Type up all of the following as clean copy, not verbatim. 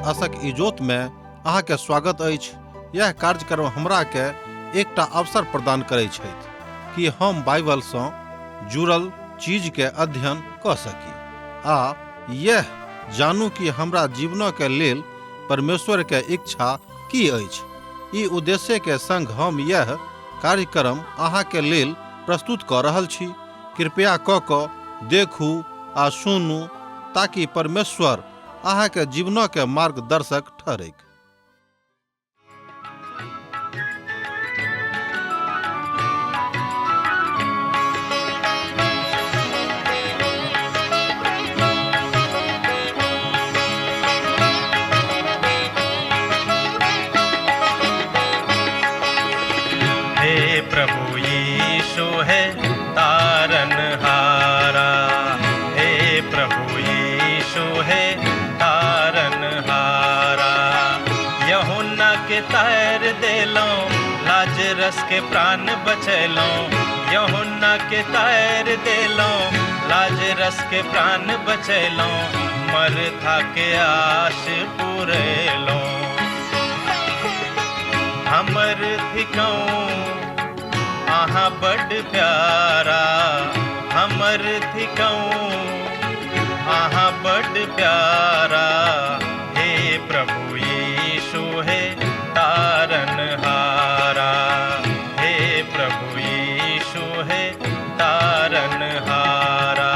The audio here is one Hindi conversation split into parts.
आशक इजोत में अहाँ के स्वागत अछि। यह कार्यक्रम हमरा के एकटा अवसर प्रदान करैत छथि कि हम बाइबल सँ जुड़ल चीज के अध्ययन क सकी आ यह जानू कि हमरा जीवन के लेल परमेश्वर के इच्छा की अछि। ई उद्देश्य के संग हम यह कार्यक्रम अहाँ के लेल प्रस्तुत क रहल छी। कृपया क देखू आ सुनू ताकि परमेश्वर अहाँ के जीवन के मार्गदर्शक ठहरे। हे प्रभु यीशु है तारनहारा, हे प्रभु यीशु है तारनहारा। यूहन्ना के तैर देलो, लाजरस के प्राण बचैलो। यूहन्ना के तैर देलो, लाजरस के प्राण बचैलो। मरथा के आश पुरैलो। हमर थिकौं आहा बड़ प्यारा, हमर थिकौं आहा बड़ प्यारा। हे प्रभु यीशु है तारनहारा, हे प्रभु यीशु है तारनहारा।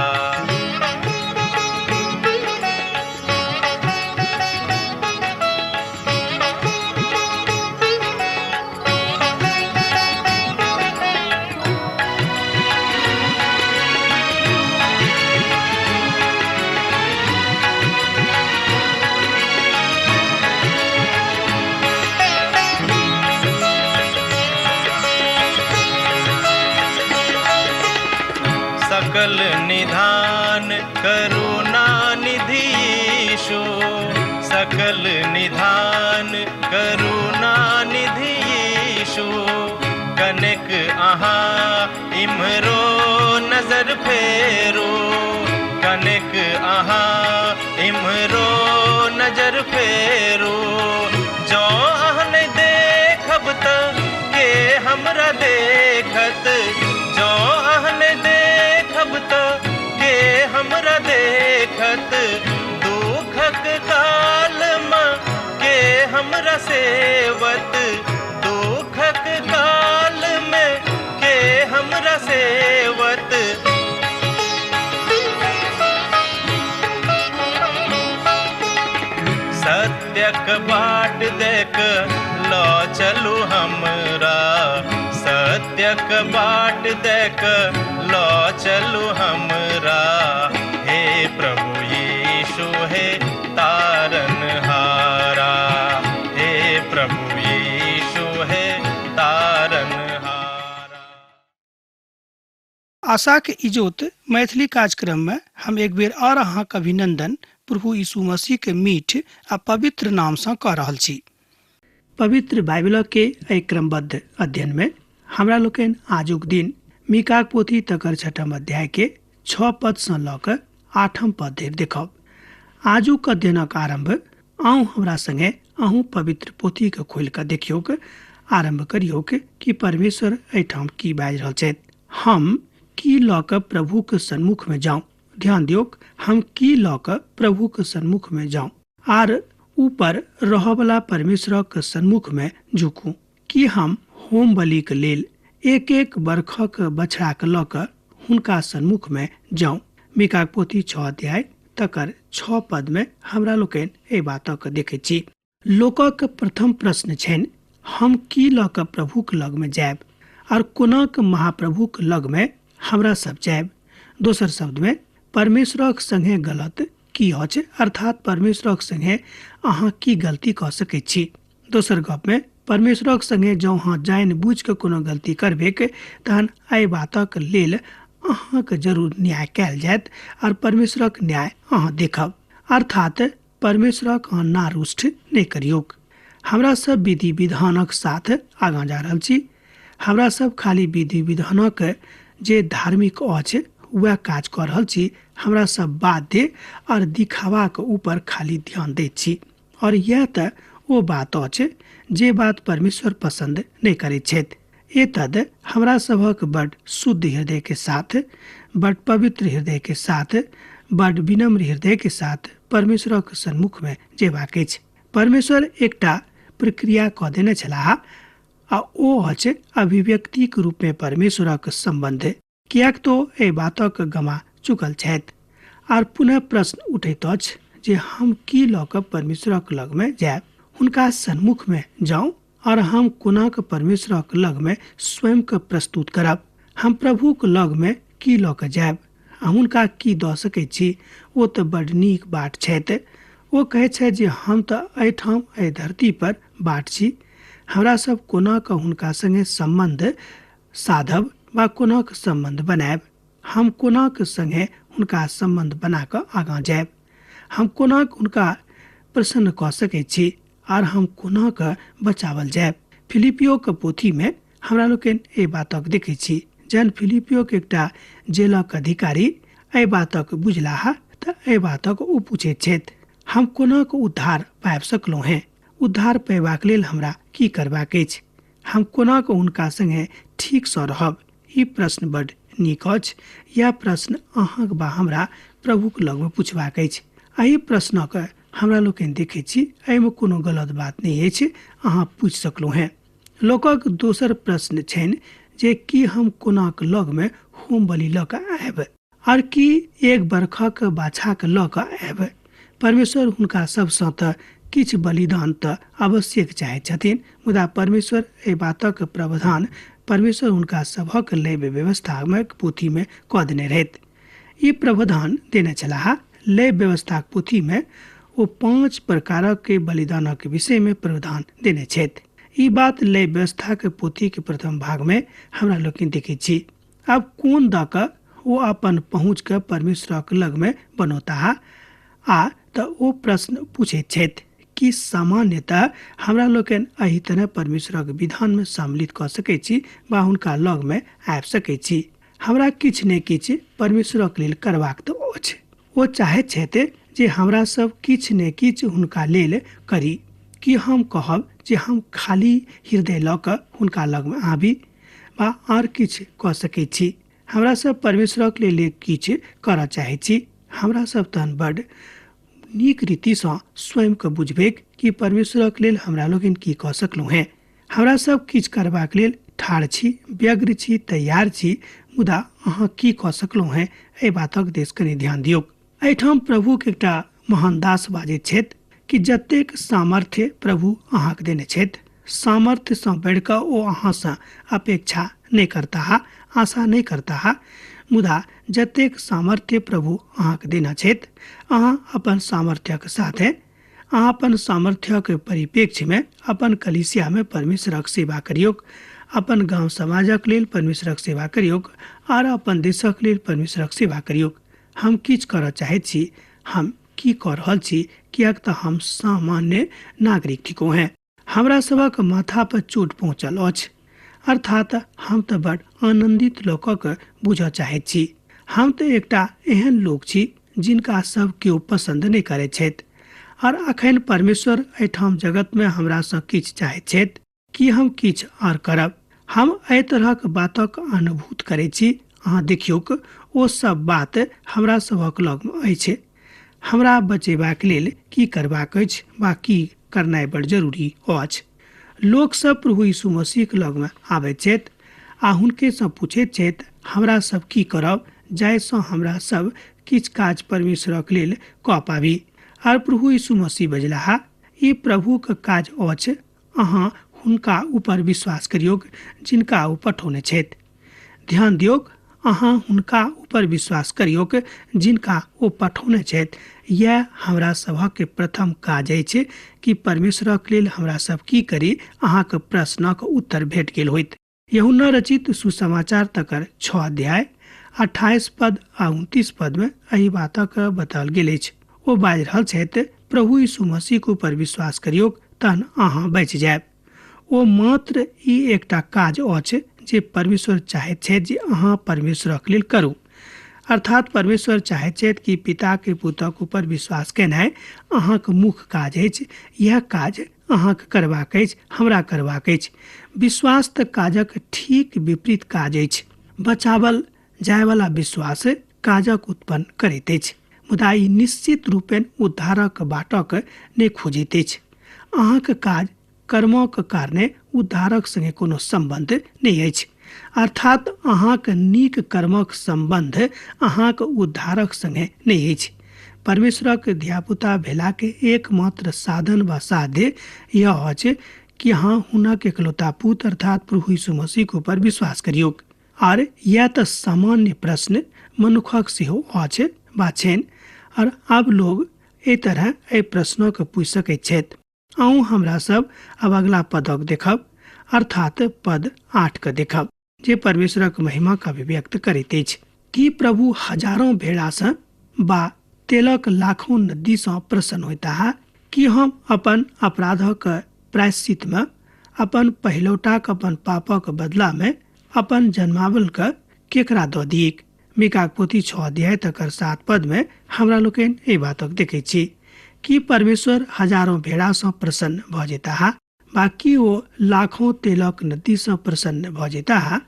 सकल निधान करुणा निधि यीशु, सकल निधान करुणा निधि यीशु। कनिक अहाँ इम्हरो नजर फेरो, कनिक अहाँ इम्हरो नजर फेरो। जो अहन देखब त के हमरा देखत, जो अहन देखब त के हमरा देखत। दुखक काल में के हमरा सेवत, दुखक काल में के हमरा सेवत। सत्यक बाट देख लो चलू हमरा, सत्यक बाट देख लो चलू हमरा। हे प्रभु यीशु है तारनहारा, हे प्रभु यीशु है तारनहारा। आशा के इजोत मैथिली कार्यक्रम में हम एक बेर और अहाँ के अभिनंदन प्रभु यीशु मसीह के मीठ आ पवित्र नाम से कह रहल छी। पवित्र बाइबल के एहि क्रमबद्ध अध्ययन में हमरा लोकनि आजुक दिन मीका पोथी तकर 6म अध्याय के 6 पद से ल क 8म पद धरि देखब। आजुक अध्ययनक आरंभ आउ हमरा संगे अहूँ पवित्र पोथी के खोल के देखियो के आरंभ करियो कि परमेश्वर एठाम की बाजि रहल छथि। हम की ल क प्रभु के सन्मुख में जाऊं। ध्यान दियो, हम की ल क प्रभु के सन्मुख में जाऊं आर ऊपर रहबला परमेश्वर के सन्मुख में झुकूं। कि हम होम बलि के लेल एक एक बरखक बछड़ा के ल क हुनका सन्मुख में जाऊं। मीका पोथी 6 अध्याय तकर 6 पद में हमरा लोकनि एहि बातक देखे छी। लोकक प्रथम प्रश्न छनि, हम की ल क प्रभु के लग में जायब और कोना के महाप्रभु के लग में हमरा सब जायब। दोसर शब्द में परमेश्वरक संगे गलत की अछि, अर्थात परमेश्वरक संगे अहाँ की गलती कऽ सकै छी। दोसर गप में परमेश्वरक संगे जँ अहाँ जानि बुझ के कोनो गलती करबे तहन एहि बातक लेल अहाँके जरूर न्याय कयल जायत और परमेश्वरक न्याय अहाँ देखब। अर्थात परमेश्वरक अहाँ नारुष्ट नहि करियौक। हमरा सब विधि विधानक साथ आगाँ जा रहल छी। हमरा सब खाली विधि विधानक जे धार्मिक अछि वह काज कर रहल छी। हमरा सब बाध्य और दिखावा के ऊपर खाली ध्यान दैत छी। और यह त ओ बात अछि जे बात परमेश्वर पसंद नहीं करे छथि। ए तद हमरा सबक बड़ शुद्ध हृदय के साथ, बड़ पवित्र हृदय के साथ, बड़ विनम्र हृदय के साथ परमेश्वरक सन्मुख में जेबाक अछि। परमेश्वर एकटा प्रक्रिया क देने छलाह आ ओ अछि अभिव्यक्तिक रूप में परमेश्वरक संबंध। कियाक तो ए बातक गमा चुकल छथि आर पुनः प्रश्न उठैत अछि जे हम की लऽ कऽ परमेश्वरक लग में जायब, हुनका सन्मुख में जाऊं और हम कोना के परमेश्वरक लग में स्वयं के प्रस्तुत करब। हम प्रभुक लग में की लऽ कऽ जायब, हुनका की दऽ सकैत छी। ओ तऽ बड़ नीक बाट छथि। ओ कहै छै जे हम तऽ एहिठाम एहि धरती पर बाट छी, हमरा सब कोना कऽ हुनका संगे संबंध साधब वा कोना कऽ संबंध बनायब। हम कोना कऽ संगे हुनका संबंध बना कऽ आगाँ जायब। हम कोना कऽ हुनका प्रसन्न कऽ सकैत छी आर हम कोना कऽ बचावल जायब। फिलिपियो के पोथी में हमरा लोकनि एहि बातक देखै छी। जहन फिलिपियो के एकटा जेलक अधिकारी एहि बातक बुझलाह तऽ एहि बातक ओ पूछैत छथि, हम कोना कऽ उद्धार पाबि सकलहुँ हैं, उद्धार पयबाक लेल हमरा की करबाक अछि, हम कोना कऽ हुनका संगे ठीक सँ रहब। ई प्रश्न बड़ नीक अछि। यह प्रश्न अहाँक बा हमरा प्रभुक लग में पूछबाक अछि। एहि प्रश्नक हमरा लोकनि देखै छी, एहिमे कोनो गलत बात नहीं अछि, अहाँ पूछि सकलहुँ हैं। लोकक दोसर प्रश्न छनि जे की हम कोना कऽ लग में होम बलि लऽ कऽ आयब आर की एक बरखक बाछाक लऽ कऽ आयब। परमेश्वर हुनका सबसँ तऽ किछु बलिदान तऽ आवश्यक चाहैत छथिन, मुदा परमेश्वर एहि बातक प्रावधान परमेश्वर हुनका सभक लेब व्यवस्था में पोथी में कऽ देने रहथि। ई प्रावधान देने छलाह। लेब व्यवस्था पोथी में ओ 5 प्रकारक के बलिदानक विषय में प्रावधान देने छथि। ई बात लेब व्यवस्था के पोथी के प्रथम भाग में हमरा लोकनि देखै छी। अब कोन दऽ कऽ ओ अपन पहुँच के परमेश्वरक लग में बनौताह आ तऽ ओ प्रश्न पूछैत छथि कि सामान्यतः हमरा लोकनि एहि तरह परमेश्वरक विधान में सम्मिलित कऽ सकैत छी वा हुनका लग में आबि सकैत छी। हमरा किछु ने किछु परमेश्वरक लेल करबाक तऽ अछि। ओ चाहैत छथि जे हमरा सब किछु ने किछु हुनका लेल करी। कि हम कहब जे हम खाली हृदय लऽ कऽ हुनका लग में आबी वा आर किछु कऽ सकैत छी। हमरा सब परमेश्वरक लेल किछु करऽ चाहैत छी। हमरा सब तहन बड़ नीक रीति सँ स्वयं के बुझबेक कि परमेश्वरक लेल हमरा लोगन की कऽ सकलहुँ हैं। हमरा सब किछु करबाक लेल ठाढ़ छी, व्यग्र छी, तैयार छी, मुदा अहाँ की कऽ सकलहुँ हैं, एहि बातक देश कनि ध्यान दियौ। एहिठाम प्रभु के एकटा महान दास बाजैत छथि कि जतेक सामर्थ्य प्रभु अहाँके देने छथि, सामर्थ्य सँ बढ़ि कऽ ओ अहाँसँ अपेक्षा नहीं करता, आशा नहीं करता, मुदा जतेक सामर्थ्य प्रभु अहाँके देना छथि, अहाँ अपन सामर्थ्यक साथे, अहाँ अपन सामर्थ्यक परिप्रेक्ष्य में अपन कलीसिया में परमेश्वरक सेवा करियौक, अपन गांव समाजक लेल परमेश्वरक सेवा करियौक और अपन देशक लेल परमेश्वरक सेवा करियौक। हम किछु करऽ चाहैत छी, हम की कऽ रहल छी, कियाक तऽ हम सामान्य नागरिक थिको हैं। हमरा सबक माथा पर चोट पहुँचल अछि, अर्थात हम तऽ बड़ आनंदित लोकक बुझऽ चाहैत छी। हम तऽ एकटा एहन लोक छी जिनका सब केओ पसंद नहीं करैत छथि और अखन परमेश्वर एहिठाम जगत में हमरा सँ किछु चाहैत छथि कि हम किछु और करब। हम एहि तरहक बातक अनुभूत करैत छी। अहाँ देखियौक, ओ सब बात हमरा सभक लग में अछि। हमरा बचेबाक लेल की करबाक अछि वा की करनाइ बड़ जरूरी अछि। लोक सब प्रभु यीशु मसीह के लग में आबैत छथि आ हुनके सँ पूछैत छथि, हमरा सब की करब जाहिसँ हमरा सब किछु काज परमेश्वरक लेल कऽ पाबी। और प्रभु यीशु मसीह बजलाह, ई प्रभु के काज अछि, अहाँ हुनका ऊपर विश्वास करियौक जिनका ओ पठौने छथि। ध्यान दियौक, अहाँ हुनका ऊपर विश्वास करियौक जिनका ओ पठौने छथि। यह हमरा सभक प्रथम काज अछि कि परमेश्वरक लेल हमरा सब की करी। अहाँक प्रश्नक उत्तर भेट गेल होइत। यूहन्ना रचित सुसमाचार तकर 6 अध्याय 28 पद आ 29 पद में एहि बातक बताओल गेल अछि। ओ बाजि रहल छथि, प्रभु यीशु मसीह के ऊपर विश्वास करियौक तहन अहाँ बचि जायब। ओ मात्र ई एकटा काज अछि जे परमेश्वर चाहैत छथि जे अहाँ परमेश्वरक लेल करू। अर्थात परमेश्वर चाहे छथि कि पिता के पुत्रक ऊपर विश्वास केनाइ अहाँक मुख्य काज अछि। यह काज अहाँके करबाक अछि, हमरा करबाक अछि। विश्वास तऽ काजक ठीक विपरीत काज अछि। बचावल जायवाला विश्वास काजक उत्पन्न करैत अछि, मुदा ई निश्चित रूपेण उद्धारक बाटक नहि खोजैत अछि। अहाँक काज कर्मक कारणे उद्धारक संगे कोनो संबंध नहि अछि। अर्थात अहाँक नीक कर्मक संबंध अहाँक उद्धारक संगे नहि अछि। परमेश्वरक धियापुता भेलाके एकमात्र साधन व साध्य यह अछि कि अहाँ हुनक एकलौता पुत्र अर्थात प्रभु यीशु मसीह ऊपर विश्वास करियौ। और यह तो सामान्य प्रश्न मनुखक सेहो अछि वा छनि, और अब लोग ए तरह ए प्रश्नों के पूछ सकैत छथि। आउ हमरा सब अब अगला पदक देखब, अर्थात पद 8 के देखब, जे परमेश्वरक महिमा का अभिव्यक्त करैत अछि। कि प्रभु हजारों भेड़ा सँ बा तेलक लाखों नदी सँ प्रसन्न होता, कि हम अपन अपराधक प्रायश्चित में अपन पहिलौटाक अपन पापक बदला में अपन जन्मावल के केकरा दऽ दियक। मीका पोथी 6 अध्याय तकर 7 पद में हमरा लोकनि ए बातक देखै छी कि परमेश्वर हजारों भेड़ा सँ प्रसन्न भऽ जेता, बाकी वो लाखों तेलक नदी सँ प्रसन्न भऽ जेता।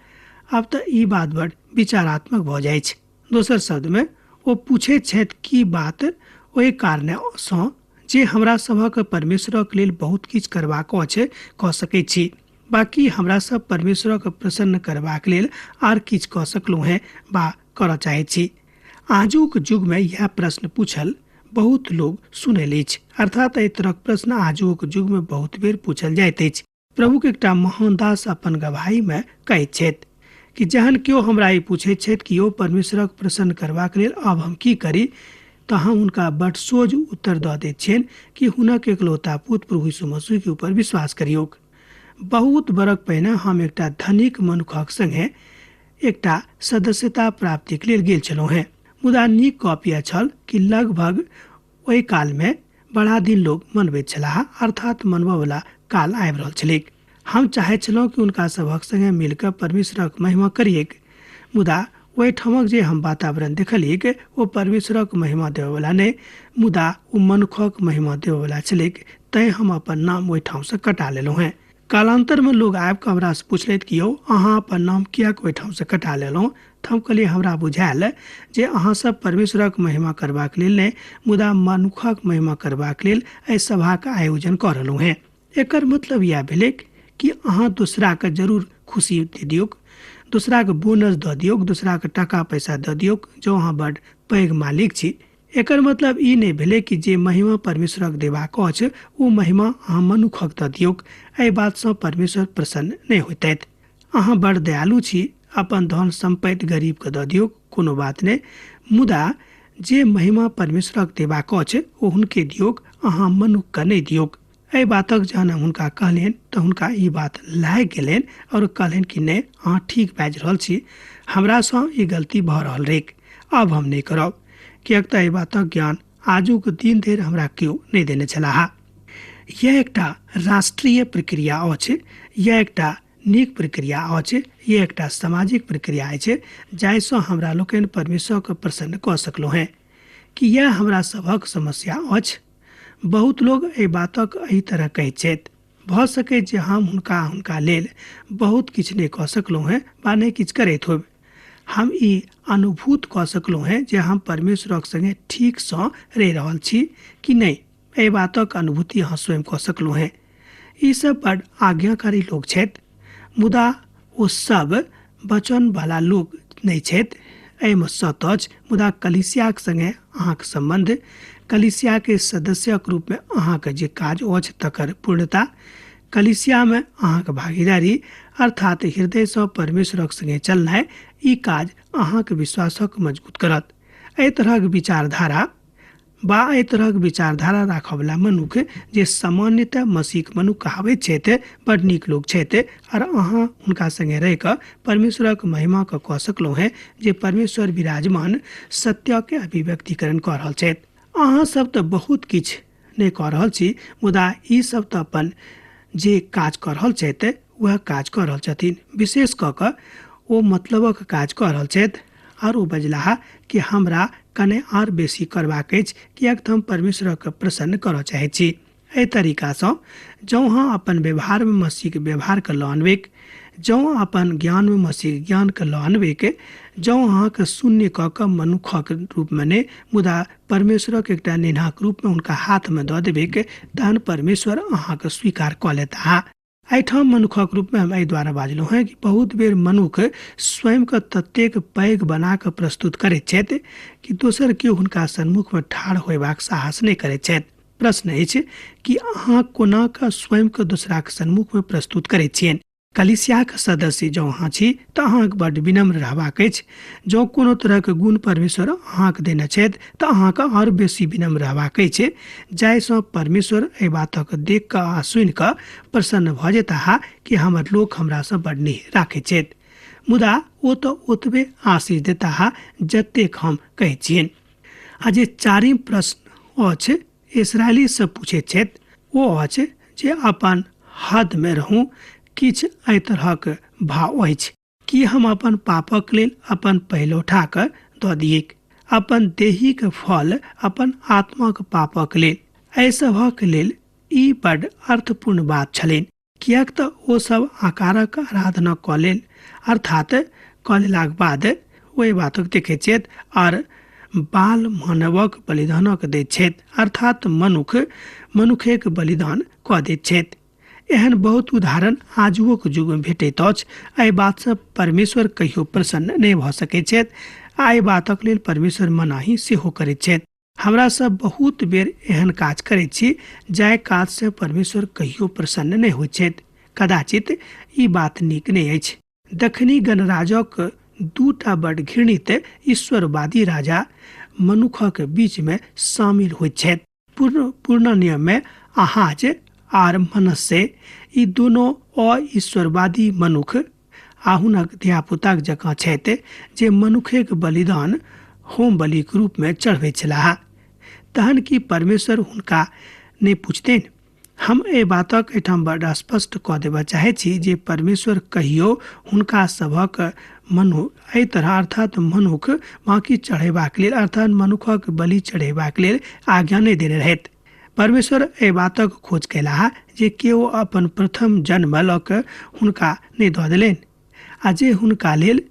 अब तऽ ई बात बड़ विचारात्मक भऽ जाइ छै। दोसर शब्द में वो पूछे छथि कि बात ओहि कारणे सँ जे हमरा सभक परमेश्वरक लेल बहुत किछु करबाक अछि कऽ सकैत छी, बाकी हमरा सब परमेश्वरक प्रसन्न करबाक लेल आर किछु कऽ सकलहुँ हैं बा करऽ चाहैत छी। आजुक युग में यह प्रश्न पूछल बहुत लोग सुनैल अछि, अर्थात एहि तरहक प्रश्न आजुक युग में बहुत बेर पूछल जाइत अछि। प्रभु के एकटा महान दास अपन गवाही में कहैत छथि कि जहन केओ हमरा ई पूछैत छथि कि ओ परमेश्वरक प्रसन्न करबाक लेल अब हम की करी, तऽ हम हुनका बड़ सोझ उत्तर दऽ दैत छियनि कि हुनक एकलौता पुत्र प्रभु यीशु मसीह के ऊपर विश्वास करियौ। बहुत बरख पहिने हम एकटा धनिक मनुखक संगे एकटा सदस्यता प्राप्ति के लेल गेल छलहुँ हैं, मुदा नीक गप यह छल कि लगभग ओहि काल में बड़ा दिन लोग मनबैत छलाह, अर्थात मनबय वाला काल आबि रहल छलैक। हम चाहैत छलहुँ कि हुनका सभक संगे मिलकर परमेश्वरक महिमा करियैक, मुदा ओहि ठामक जे हम वातावरण देखलियैक ओ परमेश्वरक महिमा देबयवला नहि, मुदा ओ मनुखक महिमा देबयवला छलैक। तैं हम अपन नाम ओहि ठाम से कटा लेलहुँ हैं। कालांतर में लोग आबि कऽ हमरा से पूछलथि कि यौ अहाँ अपन नाम किएक ओहि ठाम से कटा लेलहुँ। तऽ हम कहलियै हमरा बुझायल जे अहाँ सब परमेश्वरक महिमा करबाक लेल नहि, मुदा मनुखक महिमा करबाक लेल एहि सभाक आयोजन कऽ रहलहुँ हैं। एकर मतलब यह भेलै कि अहाँ दूसरा के जरूर खुशी दे दियौक, दूसरा के बोनस दऽ दियौक, दूसरा के टाका पैसा दऽ दियौक जो अहाँ बड़ पैघ मालिक छी। एकर मतलब ई नहि भेलै कि जे महिमा परमेश्वरक देबाक अछि ओ महिमा अहाँ मनुखक दऽ दियौक। एहि बात सँ परमेश्वर प्रसन्न नहि होइतथि। अहाँ बड़ दयालु छी, अपन धन संपत्ति गरीब के दऽ दियौक, कोनो बात नहि, मुदा जे महिमा परमेश्वरक देबाक अछि ओ हुनके दियौक, अहाँ मनुख के नहि दियौक। एहि बातक जहन हम हुनका कहलियनि तऽ हुनका ई बात लागि गेलनि और कहलनि कि नहि अहाँ ठीक बाजि रहल छी, हमरा सँ ई गलती भऽ रहल रहैक, अब हम नहि करब, किएक तऽ एहि बातक ज्ञान आजुक दिन धरि हमरा केओ नहि देने छलाह। यह एकटा राष्ट्रीय प्रक्रिया अछि, यह एकटा नीक प्रक्रिया अछि, यह एकटा सामाजिक प्रक्रिया अछि जाहिसँ हमरा लोकनि परमेश्वरके प्रसन्न कऽ सकलहुँ हैं। कि यह हमरा सभक समस्या अछि। बहुत लोग एहि बातक एहि तरह कहैत छथि, भऽ सकै जे हम हुनका लेल बहुत किछु नहि कऽ सकलहुँ हैं वा नहि किछु करैत होब। हम ई अनुभूत कऽ सकलहुँ हैं जे हम परमेश्वरक संगे ठीकसँ रहि रहल छी कि नहि, एहि बातक अनुभूति अहाँ स्वयं कऽ सकलहुँ हैं। ई सब बड़ आज्ञाकारी लोग छथि, मुदा ओ सब वचन वाला लोग नहि छथि। एहिमे सत अछि, मुदा कलीसियाक संगे अहाँक संबंध, कलीसिया के सदस्यक रूप में अहाँके जे काज अछि तकर पूर्णता, कलीसिया में अहाँके भागीदारी अर्थात हृदय से परमेश्वरक संगे चलनाइ, ई काज अहाँके विश्वासक मजबूत करत। एहि तरहक विचारधारा बा एहि तरहक विचारधारा राखयवला मनुख जे सामान्यतः मसीहक मनुख कहाबैत छथि बड़ नीक लोग छथि, और अहाँ हुनका संगे रहि कऽ परमेश्वरक महिमा कऽ सकलहुँ हैं जे परमेश्वर विराजमान सत्यके अभिव्यक्तिकरण कऽ रहल छथि। अहाँ सब तऽ बहुत किछु नहि कऽ रहल छी, मुदा ई सब तऽ अपन जे काज कऽ रहल छथि वह काज कऽ रहल छथिन। विशेष कऽ कऽ ओ मतलबक काज कऽ रहल छथि। और वो बजलाहा कि हमरा कने और बेसी करबाक अछि, कियाक तऽ हम परमेश्वरके प्रसन्न करऽ चाहै छी। एहि तरीकासँ जँ अहाँ अपन व्यवहारमे मसीहके व्यवहारके लऽ अनबेक, जँ अपन ज्ञानमे मसीहके ज्ञानके लऽ अनबेक, जँ अहाँके शून्य कऽ कऽ मनुखक रूपमे नहि मुदा परमेश्वरक एकटा नेनाक रूपमे हुनका हाथमे दऽ देबेक, तहन परमेश्वर अहाँके स्वीकार कऽ लेता। एहिठाम मनुखक रूपमे हम एहि दुआरे बाजलहुँ हेँ कि बहुत बेर मनुख स्वयंके ततेक पैघ बना कऽ प्रस्तुत करैत छथि कि दोसर केओ हुनका सन्मुखमे ठाढ़ होयबाक साहस नहि करैत छथि। प्रश्न अछि कि अहाँ कोना कऽ स्वयंके दोसराक सन्मुखमे प्रस्तुत करैत छियनि। कलीसियाक सदस्य जँ अहाँ छी तऽ अहाँके बड्ड विनम्र रहबाक अछि। जँ कोनो तरहके गुण परमेश्वर अहाँके देने छथि तऽ अहाँके आओर बेसी विनम्र रहबाक अछि, जाहिसँ परमेश्वर एहि बातके देख कऽ आ सुनि कऽ प्रसन्न भऽ जेताह कि हमर लोक हमरासँ बड्ड नीक राखैत छथि। मुदा ओ तऽ ओतबे आशीष देताह जतेक हम कहैत छियनि। आ जे चारिम प्रश्न अछि इसराइलीसँ पूछैत छथि ओ अछि जे अपन हदमे रहूँ। किछु एहि तरहक भाव अछि कि हम अपन पापक लेल अपन पहिलौठाके दऽ दियैक, अपन देहीके फल अपन आत्माक पापक लेल। एहि सभक लेल ई बड्ड अर्थपूर्ण बात छलनि, किएक तऽ ओ सब आकारक आराधना कऽ लेल, अर्थात कऽ लेलाक बाद ओहि बातक देखैत छथि आओर बाल मानवक बलिदानक दैत छथि, अर्थात मनुखेक बलिदान कऽ दैत छथि। एहन बहुत उदाहरण आजुक युगमे भेटैत अछि। एहि बातसँ परमेश्वर कहियो प्रसन्न नहि भऽ सकैत छथि आ एहि बातक लेल परमेश्वर मनाही सेहो करैत छथि। हमरा सब बहुत बेर एहन काज करैत छी जाहि काजसँ परमेश्वर कहियो प्रसन्न नहि होइत छथि। कदाचित ई बात नीक नहि अछि। दक्षिणी गणराज्यक दूटा बड्ड घृणित ईश्वरवादी राजा मनुखक बीचमे शामिल होइत छथि। पूर्ण नियममे अहाज आर मनस्से ई दुनू अईश्वरवादी मनुख आ हुनक धियापुताक जकाँ छथि जे मनुखेक बलिदान होम बलिक रूपमे चढ़बैत छलाह। तहन कि परमेश्वर हुनका नहि पूछतनि? हम एहि बातक एहिठाम बड्ड स्पष्ट कऽ देबऽ चाहैत छी जे परमेश्वर कहियो हुनका सभक एहि तरह अर्थात मनुख बाँकी चढ़ेबाक लेल अर्थात मनुखक बलि चढ़ेबाक लेल आज्ञा नहि देने रहथि। परमेश्वर एहि बातक खोज कयलाह जे केओ अपन प्रथम जन्मलक हुनका नहि दऽ देलनि, आ जे हुनका लेल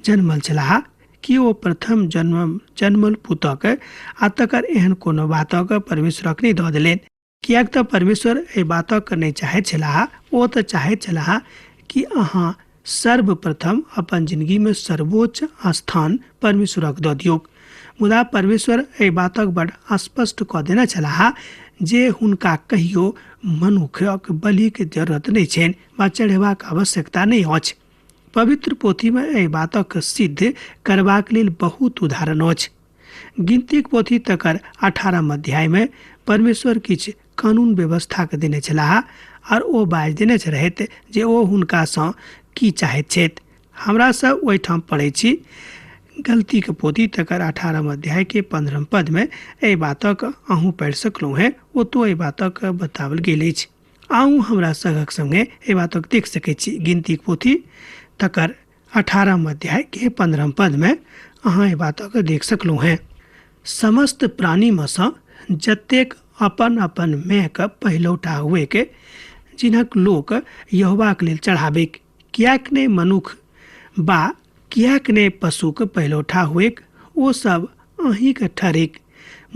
जन्मल छलाह कि ओ प्रथम जन्मल पुतक आ तकर एहन कोनो बातक परमेश्वरक नहि दऽ देलनि। किएक तऽ परमेश्वर एहि बातक नहि चाहैत छलाह। ओ तऽ चाहैत छलाह कि अहाँ सर्वप्रथम अपन जिन्दगीमे सर्वोच्च स्थान परमेश्वरक दऽ दियौक। मुदा परमेश्वर एहि बातक बड्ड स्पष्ट कऽ देने छलाह जे हुनका कहियो मनुखक बलिके जरूरत नहि छनि वा चढ़ेबाक आवश्यकता नहि अछि। पवित्र पोथीमे एहि बातक सिद्ध करबाक लेल बहुत उदाहरण अछि। गिनतीक पोथी तकर 18 अध्यायमे परमेश्वर किछु कानून व्यवस्थाके देने छलाह आओर ओ बाजि देने रहथि जे ओ हुनकासँ की चाहैत छथि। हमरासभ ओहिठाम पढ़ै छी गलतीके पोथी तकर 18 अध्यायके 15 पदमे एहि बातक अहूँ पढ़ि सकलहुँ हेँ। ओतौ एहि बातक बताओल गेल अछि। आउ हमरा सभक संगे एहि बातक देख सकैत छी। गिनतीक पोथी तकर 18 अध्यायके 15 पदमे अहाँ एहि बातक देख सकलहुँ हेँ। समस्त प्राणीमे सँ जतेक अपन अपन मायके पहिलौठा हुएके जिनक लोक यहोवाक लेल चढ़ाबैक, किएक नहि मनुख बा किएक नहि पशुके पहिलौठा हुएक, ओ सब अहीँके ठहरैक।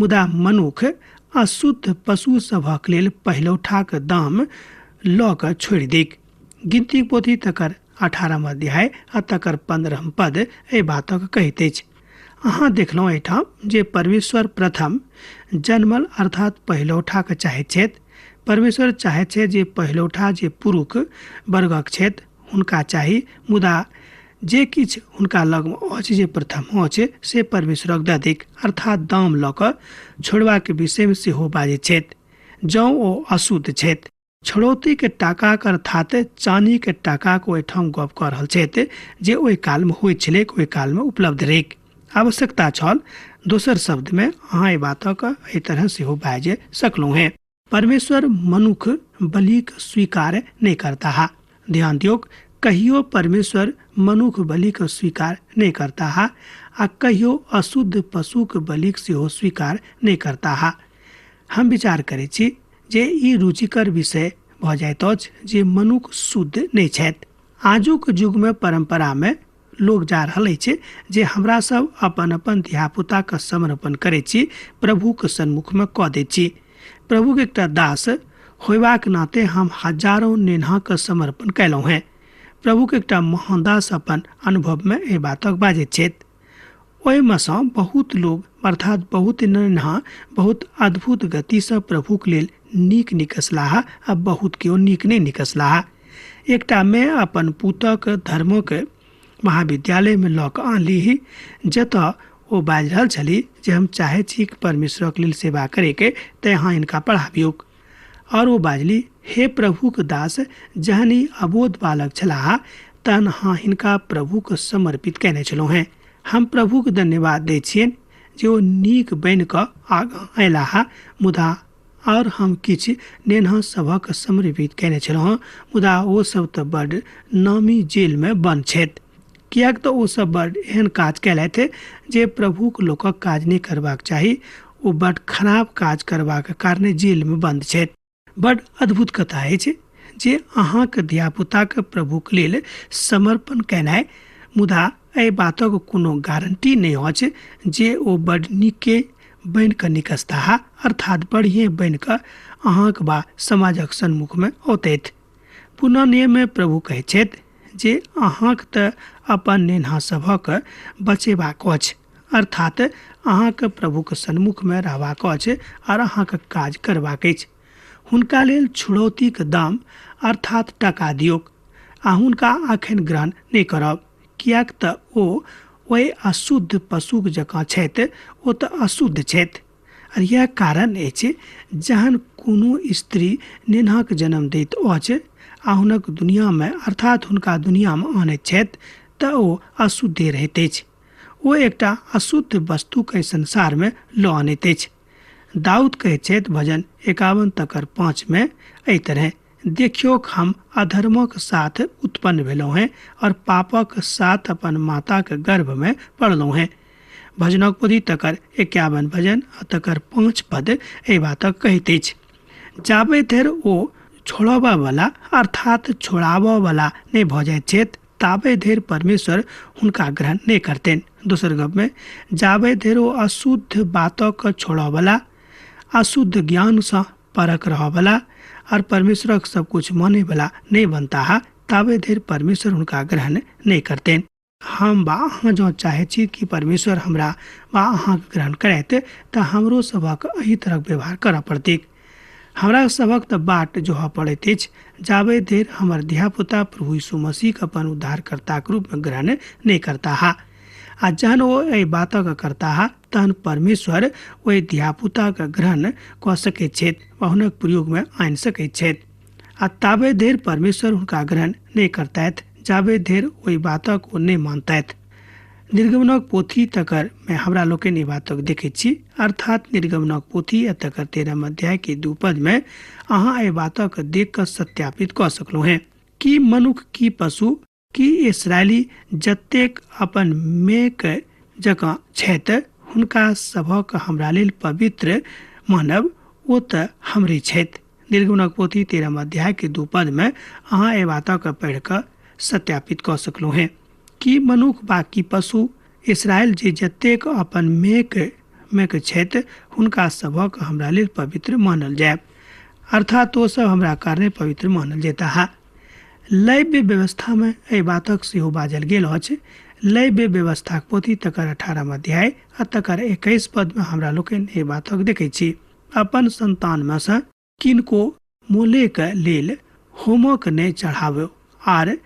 मुदा मनुख अशुद्ध पशु सभक लेल पहिलौठाके दाम लऽ कऽ छोड़ि दैक। गिनती पोथी तकर 18 अध्याय आ तकर 15 पद एहि बातक कहैत अछि। अहाँ देखलहुँ एहिठाम जे परमेश्वर प्रथम जन्मल अर्थात पहिलौठाके चाहैत छथि। परमेश्वर चाहैत छथि जे पहिलौठा जे पुरुष वर्गक छथि हुनका चाही, मुदा जे किछु हुनका लगमे अछि जे प्रथम अछि से परमेश्वरक दऽ दैक, अर्थात दाम लऽ कऽ छोड़बाक विषयमे सेहो बाजैत छथि जँ ओ अशुद्ध छथि। छड़ौतीके टाकाक अर्थात चानीके टाकाके ओहिठाम गप कऽ रहल छथि जे ओहि कालमे होइत छलैक, ओहि कालमे उपलब्ध रहैक, आवश्यकता छल। दोसर शब्दमे अहाँ एहि बातक एहि तरह सेहो बाजि सकलहुँ हेँ। परमेश्वर मनुख बलिक स्वीकार नहि करता। ध्यान दियौक, कहियो परमेश्वर मनुख बलिक स्वीकार नहीं करता हा आ कहियो अशुद्ध पशुक बलिक सेहो स्वीकार नहीं करता हा। हम विचार करै छी जे ई रुचिकर विषय भ जाइत अछि जे मनुख शुद्ध नहीं छथि। आजुक युग में परंपरा में लोग जा रहल अछि जे हमरा सब अपन अपन धियापुता के समर्पण करै छी, प्रभु के सन्मुख में क दै छी। प्रभु के एकटा दास होयबाक नाते हम हजारों नेन्हा के समर्पण कयलहुँ हैं। प्रभु के एकटा महान दास अपन अनुभव में एहि बातक बाजैत छथि। ओहिमे सँ बहुत लोग अर्थात बहुत नेन्हा बहुत अद्भुत गति से प्रभु के लेल नीक निकसलाहा आ बहुत केओ नीक नहीं निकसलाहा। एकटा मैं अपन पुतक धर्मक महाविद्यालय में लऽ कऽ आनली, जतऽ ओ बाजि रहल छली जे हम चाहै छी कि परमेश्वरक लेल सेवा करैके, तऽ अहाँ हिनका पढ़ाबियौक। और वो बाजली, हे प्रभु के दास, जहन ई अबोध बालक छलाह तहन अहाँ हिनका प्रभु के समर्पित कयने छलहुँ हैं। हम प्रभु के धन्यवाद दै छियनि जे ओ नीक बनि कऽ आगाँ अयलाह। मुदा और हम किछु नेन्हा सभक समर्पित कयने छलहुँ, मुदा ओ सब तऽ बड्ड नामी जेल में बंद छथि, किएक तऽ ओ सब बड्ड एहन काज कयलथि जे प्रभुक लोकक काज नहि करबाक चाही। ओ बड्ड खराब काज करबाक कारणे जेल में बंद छथि। बड्ड अद्भुत कथा अछि जे अहाँके धियापुताके प्रभुक लेल समर्पण केनाइ, मुदा एहि बातक कोनो गारंटी नहि अछि जे ओ बड्ड नीके बनि कऽ निकसताह, अर्थात बढ़िए बनि कऽ अहाँक वा समाजक सन्मुख में औतथि। पुनः नियम में प्रभु कहैत छथि जे अहाँक तऽ अपन नेन्हा सभक बचेबाक अछि, अर्थात अहाँके प्रभुके सन्मुख में रहबाक अछि और अहाँके काज करबाक अछि। हुनका लेल छुड़ौतीके दाम अर्थात टका दियौक आ हुनका अखन ग्रहण नहि करब, किएक तऽ ओ ओहि अशुद्ध पशुक जकाँ छथि, ओ तऽ अशुद्ध छथि। और यह कारण अछि जहन कोनो स्त्री नेन्हाक जन्म दैत अछि आ हुनक दुनिया में अर्थात हुनका दुनिया में आनैत छथि तऽ ओ अशुद्धे रहैत अछि। ओ एकटा अशुद्ध वस्तुके संसार में लऽ आनैत अछि। दाऊद कहैत छथि भजन 51:5 में एहि तरह, देखियोक हम अधर्मक साथ उत्पन्न भेलहुँ हैं और पापक साथ अपन माताक गर्भ में पड़लहुँ हैं। भजनक पोथी तकर 51 भजन आ तकर 5 पद एहि बातक कहैत अछि। जाबे धरि ओ छोड़बा वाला अर्थात छोड़ाबऽ वाला नहि भऽ जाइत छथि, ताबे धरि परमेश्वर हुनका ग्रहण नहि करतनि। दोसर गप में, जाबे धरि ओ अशुद्ध बातक छोड़ऽ वाला, अशुद्ध ज्ञान से परक रह वाला और परमेश्वरक सब कुछ माने वाला नहीं बनता, ताबे धरि परमेश्वर हुनका ग्रहण नहीं करते। हम बा अहाँ जो चाहे छी कि परमेश्वर हमरा बा अहाँ ग्रहण करैत, तऽ हमरो सबक एही तरह व्यवहार करऽ पड़तै। हमरा सबक तऽ बाट जोह पड़ैत अछि, जाबे धरि हमर धियापुता प्रभु यीशु मसीह अपन उद्धारकर्ता के रूप में ग्रहण नहीं करता। आ जहन ओ एहि बातक करता तहन परमेश्वर ओहि धियापुता के ग्रहण कऽ सकैत छथि वा हुनक प्रयोग में आनि सकैत छथि। आ ताबे धरि परमेश्वर हुनका ग्रहण नहीं करतथि जाबे धरि ओहि बातक ओ नहीं मानतथि। निर्गमनक पोथी तकर में हमरा लोकनि ई बातक देखैत छी, अर्थात निर्गमनक पोथी आ तकर 13 अध्याय के 2 पद में अहाँ एहि बातक देख कऽ सत्यापित कऽ सकलहुँ हैं कि मनुख की पशु कि इसराइली जतेक अपन मेक जकाँ छथि, हुनका सभक हमरा लेल पवित्र मानब ओ तऽ हमरे छथि। निर्गमनक पोथी 13 अध्याय के 2 पद में अहाँ एहि बातक पढ़ि कऽ सत्यापित कऽ सकलहुँ हैं कि मनुख बाकी पशु इसराइल जे जतेक अपन मेक छथि, हुनका सभक हमरा लेल पवित्र मानल जाय, अर्थात ओ सब हमरा कारणे पवित्र मानल जेता। लैव्य व्यवस्था में एहि बातक सेहो बाजल गेल अछि। लैव्य व्यवस्था पोथी तकर 18 अध्याय आ तकर 21 पद में हमरा लोकनि एहि बातक देखै छी, अपन संतान में से किनको मोलेक लेल होमक नहि चढ़ाबो आर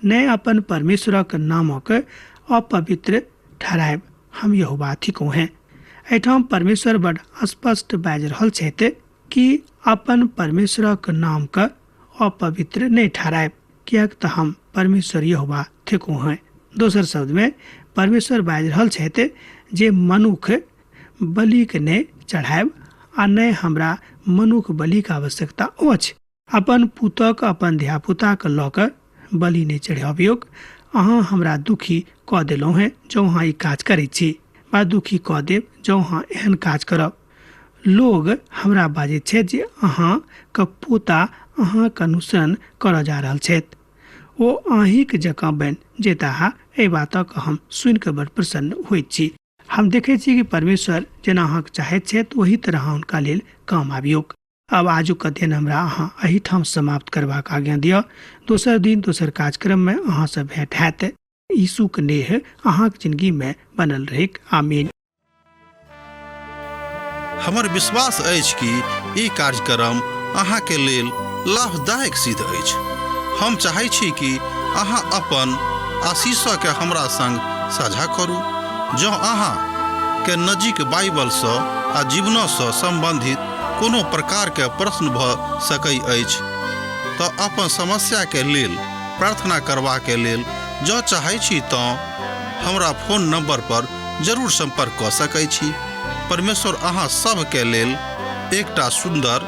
नहि अपन परमेश्वरक नामक अपवित्र ठहरायब, हम यहोवा थिकहुँ हैं। एहिठाम परमेश्वर बड़ स्पष्ट बाजि रहल छथि कि अपन परमेश्वरक नाम के अपवित्र नहीं ठहरायब, किएक तऽ हम परमेश्वर यहोवा थिकहुँ हैं। दोसर शब्द में परमेश्वर बाजि रहल छथि जे मनुख बलिक नहि चढ़ायब आ नहि हमरा मनुख बलिक आवश्यकता अछि। अपन पुतक अपन धियापुता के लऽ कऽ बलि नहीं चढ़ाबियोग। अहाँ हमरा दुखी कऽ देलहुँ हैं जँ अहाँ ई काज करैत छी, बा दुखी कऽ देब जँ अहाँ एहन काज करब। लोग हमरा बाजैत छथि जे अहाँके पोता अहाँके अनुसरण करऽ जा रहल छथि। ओ अहींके जकाँ बनि जेताह। एहि बातक हम सुनि कऽ बड़ प्रसन्न होइत छी। हम देखैत छी कि परमेश्वर जेना अहाँके चाहैत छथि ओही तरह हुनका लेल काम आबियोक। अब आजुक अध्ययन हमरा अहाँ एहिठाम समाप्त करबाक आज्ञा दिअ। दोसर दिन दोसर कार्यक्रममे अहाँसँ भेंट हैत। यीशुक नेह अहाँके जिंदगीमे बनल रहैक। आमीन। हमर विश्वास अछि कि ई कार्यक्रम अहाँके लेल लाभदायक सिद्ध अछि। हम चाहै छी कि अहाँ अपन आशीषके हमरा संग साझा करू। जँ अहाँके नजीक बाइबलसँ आ जीवनसँ सम्बन्धित कोनो प्रकारके प्रश्न भऽ सकैत अछि तऽ अपन समस्याके लेल प्रार्थना करबाके लेल जँ चाहै छी तऽ हमरा फोन नंबर पर जरूर संपर्क कऽ सकैत छी। परमेश्वर अहाँ सबके लेल एकटा सुंदर,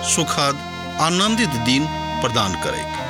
सुखद, आनंदित दिन प्रदान करैक।